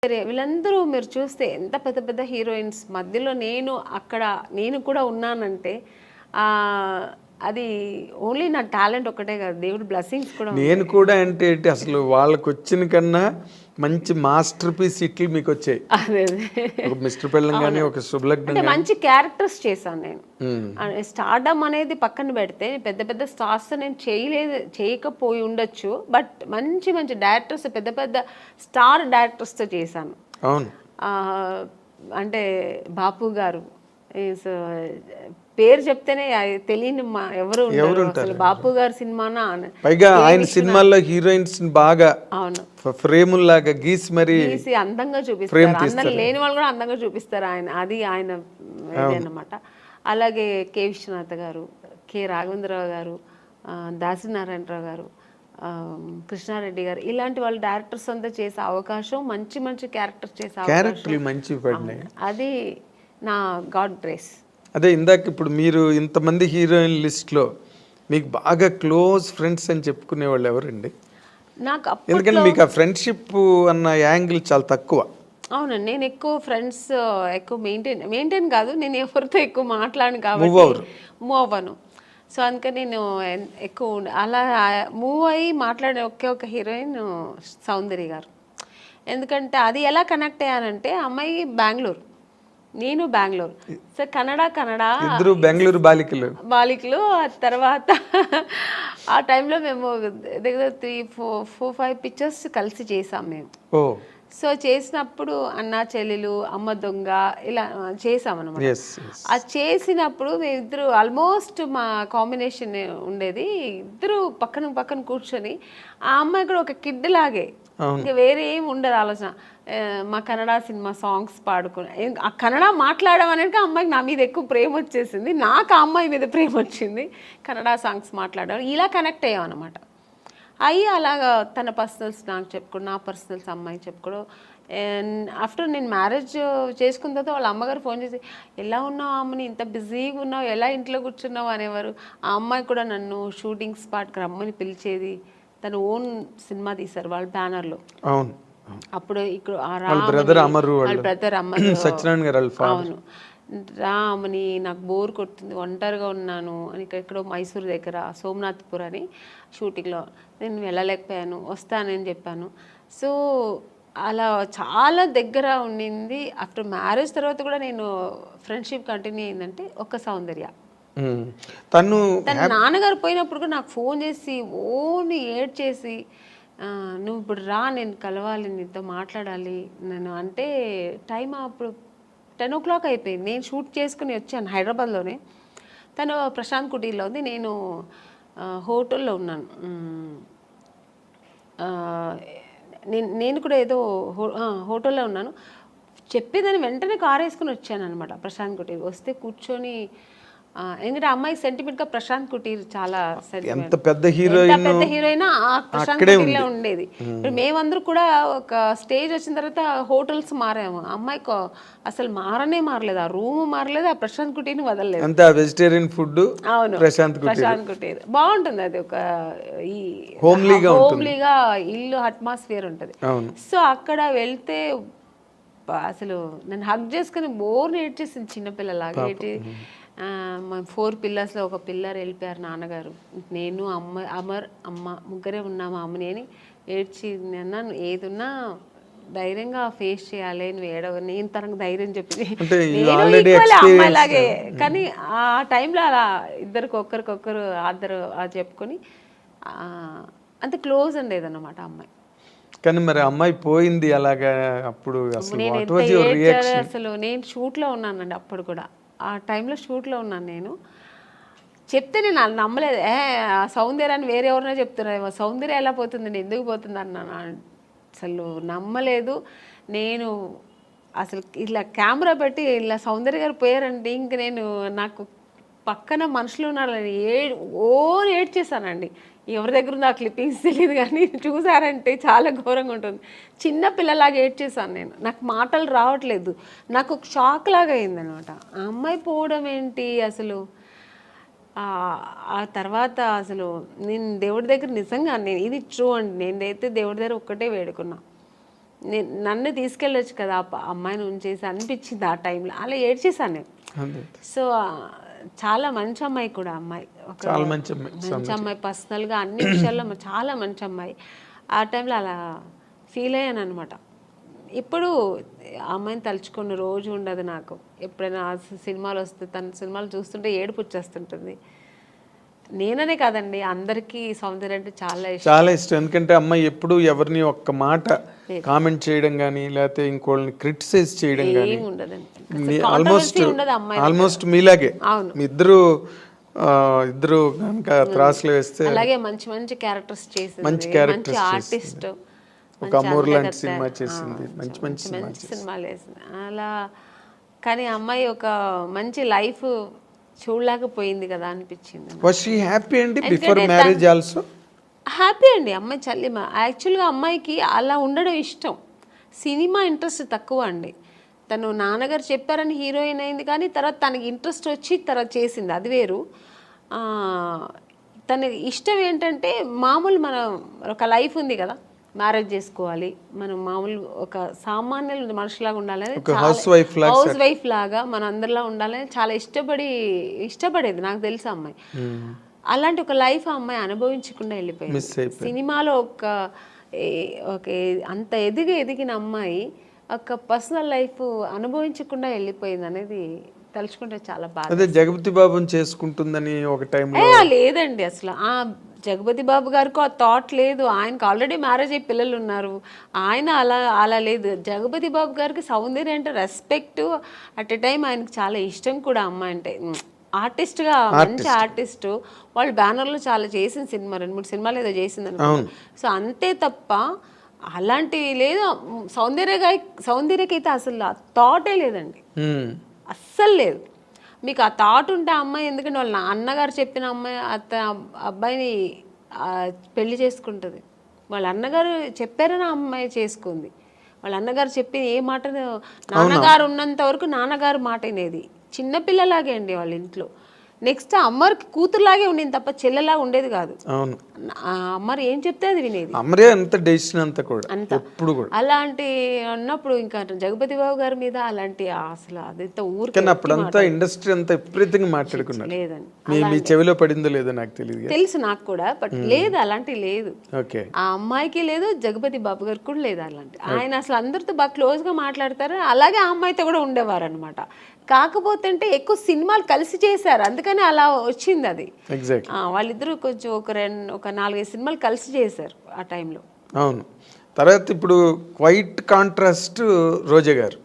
సరే వీళ్ళందరూ మీరు చూస్తే ఎంత పెద్ద పెద్ద హీరోయిన్స్ మధ్యలో నేను కూడా ఉన్నానంటే అది ఓన్లీ నా టాలెంట్ ఒకటే కాదు, దేవుడి బ్లెస్సింగ్స్ కూడా. నేను కూడా అంటే ఏంటి అసలు వాళ్ళకి వచ్చిన కన్నా మంచి మాస్టర్ పీస్ ఇట్లు మీకు వచ్చాయి. అదే ఒక మిస్టర్ పెళ్ళం కానీ ఒక శుభలగ్నం అంటే మంచి క్యారెక్టర్స్ చేశాను నేను. స్టార్డమ్ అనేది పక్కన పెడితే పెద్ద పెద్ద స్టార్స్ నేను చేయకపోయి ఉండొచ్చు, బట్ మంచి మంచి డైరెక్టర్స్, పెద్ద పెద్ద స్టార్ డైరెక్టర్స్తో చేశాను. అవును. అంటే బాపు గారు పేరు చెప్తేనే తెలియని ఎవరు అసలు బాపు గారి సినిమానా. పైగా ఆయన సినిమాల్లో హీరోయిన్స్ బాగా అవును ఫ్రేముల్లాగా గీసి మరి అందంగా చూపిస్తారు, అందం లేని వాళ్ళు కూడా అందంగా చూపిస్తారు ఆయన, అది ఆయన అన్నమాట. అలాగే కె విశ్వనాథ్ గారు, కె రాఘవేంద్రరావు గారు, దాసనారాయణరావు గారు, కృష్ణారెడ్డి గారు, ఇలాంటి వాళ్ళు డైరెక్టర్స్ అంతా చేసే అవకాశం, మంచి మంచి క్యారెక్టర్స్ చేసే అవకాశం, అది నా గాడ్ గ్రేస్. అదే ఇందాక ఇప్పుడు మీరు ఇంతమంది హీరోయిన్ లిస్ట్లో మీకు బాగా క్లోజ్ ఫ్రెండ్స్ అని చెప్పుకునే వాళ్ళు ఎవరండి? నాకు ఎందుకంటే మీకు ఆ ఫ్రెండ్షిప్ అన్న యాంగిల్ చాలా తక్కువ. అవునండి, నేను ఎక్కువ ఫ్రెండ్స్ ఎక్కువ మెయింటైన్ కాదు, నేను ఎవరితో ఎక్కువ మాట్లాడను కాబట్టి మూవ్ అవ్వను. సో అందుకని నేను ఎక్కువ అలా మూవ్ అయ్యి మాట్లాడే ఒక హీరోయిన్ సౌందర్య గారు. ఎందుకంటే అది ఎలా కనెక్ట్ అయ్యానంటే, అమ్మాయి బెంగళూరు, నేను బెంగళూరు. సో ఇద్దరు బెంగళూరు బాలికలు. తర్వాత ఆ టైంలో మేము దగ్గర 3-4-5 పిక్చర్స్ కలిసి చేసాం మేము. సో చేసినప్పుడు అన్న చెల్లెలు, అమ్మ దొంగ, ఇలా చేసామన్నమాట. అది చేసినప్పుడు మేమిద్దరు ఆల్మోస్ట్ మా కాంబినేషన్ ఉండేది, ఇద్దరు పక్కన పక్కన కూర్చొని, ఆ అమ్మాయి కూడా ఒక కిడ్ లాగే, ఇంకా వేరే ఏం ఉండదు ఆలోచన. మా కన్నడ సినిమా సాంగ్స్ పాడుకుని, ఆ కన్నడ మాట్లాడడం అనేది అమ్మాయికి నా మీద ఎక్కువ ప్రేమ వచ్చేసింది, నాకు ఆ అమ్మాయి మీద ప్రేమ వచ్చింది, కన్నడ సాంగ్స్ మాట్లాడడం, ఇలా కనెక్ట్ అయ్యాం అనమాట. అయ్యి అలాగా తన పర్సనల్స్ నాకు చెప్పుకోవడం, నా పర్సనల్స్ అమ్మాయి చెప్పుకోవడం. ఆఫ్టర్ నేను మ్యారేజ్ చేసుకున్న తర్వాత వాళ్ళ అమ్మగారు ఫోన్ చేసి, ఎలా ఉన్నావు అమ్మని, ఇంత బిజీగా ఉన్నావు, ఎలా ఇంట్లో కూర్చున్నావు అనేవారు. ఆ అమ్మాయి కూడా నన్ను షూటింగ్ స్పాట్కి రమ్మని పిలిచేది. తన ఓన్ సినిమా తీశారు వాళ్ళ బ్యానర్లో. అవును. అప్పుడు ఇక్కడ బ్రదర్ అమరు, అవును, రామని నాకు బోర్ కొడుతుంది, ఒంటరిగా ఉన్నాను అని, ఇక్కడెక్కడో మైసూర్ దగ్గర సోమనాథ్పూర్ అని షూటింగ్లో నేను వెళ్ళలేకపోయాను, వస్తానని చెప్పాను. సో అలా చాలా దగ్గర ఉండింది. ఆఫ్టర్ మ్యారేజ్ తర్వాత కూడా నేను ఫ్రెండ్షిప్ కంటిన్యూ అయిందంటే ఒక సౌందర్య. తన నాన్నగారు పోయినప్పుడు కూడా నాకు ఫోన్ చేసి ఓన్లీ ఏడ్ చేసి, నువ్వు ఇప్పుడు రా, నేను కలవాలి, నీతో మాట్లాడాలి నేను అంటే. టైం అప్పుడు 10 o'clock అయిపోయింది, నేను షూట్ చేసుకుని వచ్చాను హైదరాబాద్లోనే. తను ప్రశాంత్ కుటీర్లో ఉంది, నేను హోటల్లో ఉన్నాను. నేను కూడా ఏదో హోటల్లో ఉన్నాను. చెప్పేదాన్ని వెంటనే కారు వేసుకుని వచ్చాను అనమాట ప్రశాంత్ కుటీర్. వస్తే కూర్చొని, ఎందుకంటే అమ్మాయి సెంటిమెంట్ గా ప్రశాంత్ కుటీర్ చాలా పెద్ద హీరోయిన్ ప్రశాంత్ కుటీర్లో ఉండేది. మేమందరూ కూడా ఒక స్టేజ్ వచ్చిన తర్వాత హోటల్స్ మారాము, అమ్మాయికి అసలు మారలేదు, ఆ రూమ్ మారలేదు, ఆ ప్రశాంత్ కుటీర్ని వదలలేదు. Vegetarian food. అవును, ప్రశాంత్ కుటీర్ బాగుంటుంది, అది ఒక ఈ హోమ్లీగా ఇల్లు అట్మాస్ఫియర్ ఉంటుంది. సో అక్కడ వెళ్తే అసలు నన్ను హగ్ చేసుకుని బోర్ని ఏడ్చేసింది, చిన్నపిల్లలాగా ఏడ్చి. మా 4 పిల్లర్స్లో ఒక పిల్లర్ వెళ్ళిపోయారు నాన్నగారు, నేను అమ్మ ముగ్గురే ఉన్నాము, అమ్మని అని ఏడ్చి. అన్నాను, ఏదున్నా ధైర్యంగా ఫేస్ చేయాలి, నువ్వు నేను తనకు ధైర్యం చెప్పింది, అమ్మాయిలాగే. కానీ ఆ టైంలో అలా ఒకరికొకరు ఆద్దరు చెప్పుకొని అంత క్లోజ్ ఉండేదన్నమాట అమ్మాయి. కానీ మరి అమ్మాయి పోయింది అలాగా, అప్పుడు అసలు నేను షూట్లో ఉన్నానండి, అప్పుడు కూడా ఆ టైంలో షూట్లో ఉన్నాను. నేను చెప్తే నేను నమ్మలేదు, సౌందర్యాన్ని వేరే ఎవరైనా చెప్తున్నారు, సౌందర్య ఎలా పోతుంది, నేను ఎందుకు పోతుంది అన్నాను. అసలు నమ్మలేదు నేను. అసలు ఇలా కెమెరా పెట్టి ఇలా సౌందర్య గారు పోయారంటే ఇంక నాకు పక్కన మనుషులు ఉన్నారని ఏడ్చేసానండి. ఎవరి దగ్గర ఉంది ఆ క్లిప్పింగ్స్ తెలియదు, కానీ చూసారంటే చాలా ఘోరంగా ఉంటుంది. చిన్న పిల్లలాగా ఏడ్చేసాను నేను, నాకు మాటలు రావట్లేదు, నాకు ఒక షాక్ లాగా అయిందనమాట. ఆ అమ్మాయి పోవడం ఏంటి అసలు. ఆ తర్వాత అసలు నేను దేవుడి దగ్గర నిజంగా ఇది ట్రూ అండి, నేనైతే దేవుడి దగ్గర ఒక్కటే వేడుకున్నా, నన్ను తీసుకెళ్ళొచ్చు కదా అమ్మాయిని ఉంచేసి అనిపించింది ఆ టైంలో. అలా ఏడ్చేసాను నేను. అదే. సో చాలా మంచి అమ్మాయి కూడా అమ్మాయి, ఒక చాలా మంచి అమ్మాయి. మంచి అమ్మాయి, పర్సనల్గా అన్ని విషయాల్లో చాలా మంచి అమ్మాయి. ఆ టైంలో అలా ఫీల్ అయ్యాను అనమాట. ఇప్పుడు ఆ అమ్మాయిని తలుచుకున్న రోజు ఉండదు నాకు. ఎప్పుడైనా సినిమాలు వస్తే తన సినిమాలు చూస్తుంటే ఏడుపు వచ్చేస్తుంటుంది. నేననే కాదండి, అందరికీ సౌందర్య అంటే చాలా ఇష్టం. చాలా ఇష్టం. ఎందుకంటే అమ్మాయి ఎప్పుడు ఎవరిని ఒక్క మాట కామెంట్ చేయడం కానీ లేకపోతే ఇంకోళ్ళని క్రిటిసైజ్ చేయడం కానీ ఏమి ఉండదండి, ఆల్మోస్ట్ మీలాగే. అవును. మీ ఇద్దరు కనుక త్రాసులు వేస్తే అలాగే మంచి మంచి క్యారెక్టర్స్ చేసింది, మంచి మంచి ఆర్టిస్ట్, ఒక అమూర్ లాంటి సినిమా చేసింది, మంచి మంచి సినిమాలు వేసింది అలా. కానీ అమ్మాయి ఒక మంచి లైఫ్ చూడలేకపోయింది కదా అనిపించింది. వాస్ షీ హ్యాపీ అండి బిఫోర్ మ్యారేజ్ ఆల్సో? హ్యాపీ అండి అమ్మాయి. చల్లిమ యాక్చువల్గా అమ్మాయికి అలా ఉండడం ఇష్టం, సినిమా ఇంట్రెస్ట్ తక్కువ అండి. తను నాన్నగారు చెప్పారని హీరోయిన్ అయింది, కానీ తర్వాత తనకి ఇంట్రెస్ట్ వచ్చి తర్వాత చేసింది, అది వేరు. తన ఇష్టం ఏంటంటే మామూలు మన ఒక లైఫ్ ఉంది కదా, మ్యారేజ్ చేసుకోవాలి, మనం మామూలు ఒక సామాన్యులు మనుషులాగా ఉండాలని, హౌస్ వైఫ్ లాగా మన అందరిలా ఉండాలని చాలా ఇష్టపడేది నాకు తెలుసు అమ్మాయి. అలాంటి ఒక లైఫ్ ఆ అమ్మాయి అనుభవించకుండా వెళ్ళిపోయింది. సినిమాలో ఒక అంత ఎదిగిన అమ్మాయి ఒక పర్సనల్ లైఫ్ అనుభవించకుండా వెళ్ళిపోయింది అనేది తలుచుకుంటే చాలా బాధ. అదే జగపతి బాబుని చేసుకుంటుందని ఒక టైంలో లేదండి, అసలు ఆ జగపతి బాబు గారికి ఆ థాట్ లేదు. ఆయనకు ఆల్రెడీ మ్యారేజ్ అయ్యి పిల్లలు ఉన్నారు, ఆయన అలా లేదు. జగపతి బాబు గారికి సౌందర్య అంటే రెస్పెక్ట్, అట్ ఎ టైం ఆయనకు చాలా ఇష్టం కూడా అమ్మాయి అంటే. ఆర్టిస్ట్గా మంచి ఆర్టిస్ట్, వాళ్ళు బ్యానర్లో చాలా చేసిన సినిమా 2-3 సినిమాలు ఏదో చేసింది అనుకో. సో అంతే తప్ప అలాంటివి లేదు. సౌందర్యకైతే అసలు ఆ థాటే లేదండి, అస్సలు లేదు. మీకు ఆ థాట్ ఉంటే ఆ అమ్మాయి, ఎందుకంటే వాళ్ళ అన్నగారు చెప్పిన అమ్మాయి అబ్బాయిని పెళ్లి చేసుకుంటుంది. వాళ్ళ అన్నగారు చెప్పారని ఆ అమ్మాయి చేసుకుంది. వాళ్ళ అన్నగారు చెప్పి ఏ మాట, నాన్నగారు ఉన్నంత వరకు నాన్నగారు మాట వినేది. చిన్నపిల్లలాగే అండి వాళ్ళ ఇంట్లో. నెక్స్ట్ అమ్మకి కూతురులాగే ఉండేది తప్ప చెల్లెలాగా ఉండేది కాదు. అవును, అమ్మరు ఏం చెప్తే అది వినేది. అమ్మరే అంత డెసిషన్ అంతా కూడా ఎప్పుడు కూడా. అలాంటి అన్నప్పుడు ఇంకా జగపతి బాబు గారి మీద అలాంటి అసలు అదంతా ఊరికి అప్పుడంతా ఇండస్ట్రీ అంతా విపరీతంగా మాట్లాడుకున్నారు. లేదండి, మీ చెవిలో పడిందో లేదో నాకు తెలియదు, తెలుసు నాకు కూడా, బట్ లేదు అలాంటి లేదు. ఓకే, ఆ అమ్మాయికి లేదు, జగపతి బాబు గారికి కూడా లేదు అలాంటి. ఆయన అసలు అందరితో బాగా క్లోజ్ గా మాట్లాడతారు, అలాగే ఆ అమ్మాయితో కూడా ఉండేవారు అనమాట. కాకపోతే అంటే ఎక్కువ సినిమాలు కలిసి చేశారు, అందుకని అలా వచ్చింది అది. వాళ్ళిద్దరూ కొంచెం ఒక 4-5 సినిమాలు కలిసి చేశారు ఆ టైంలో. అవును. తర్వాత ఇప్పుడు క్వైట్ కాంట్రాస్ట్ రోజా గారు.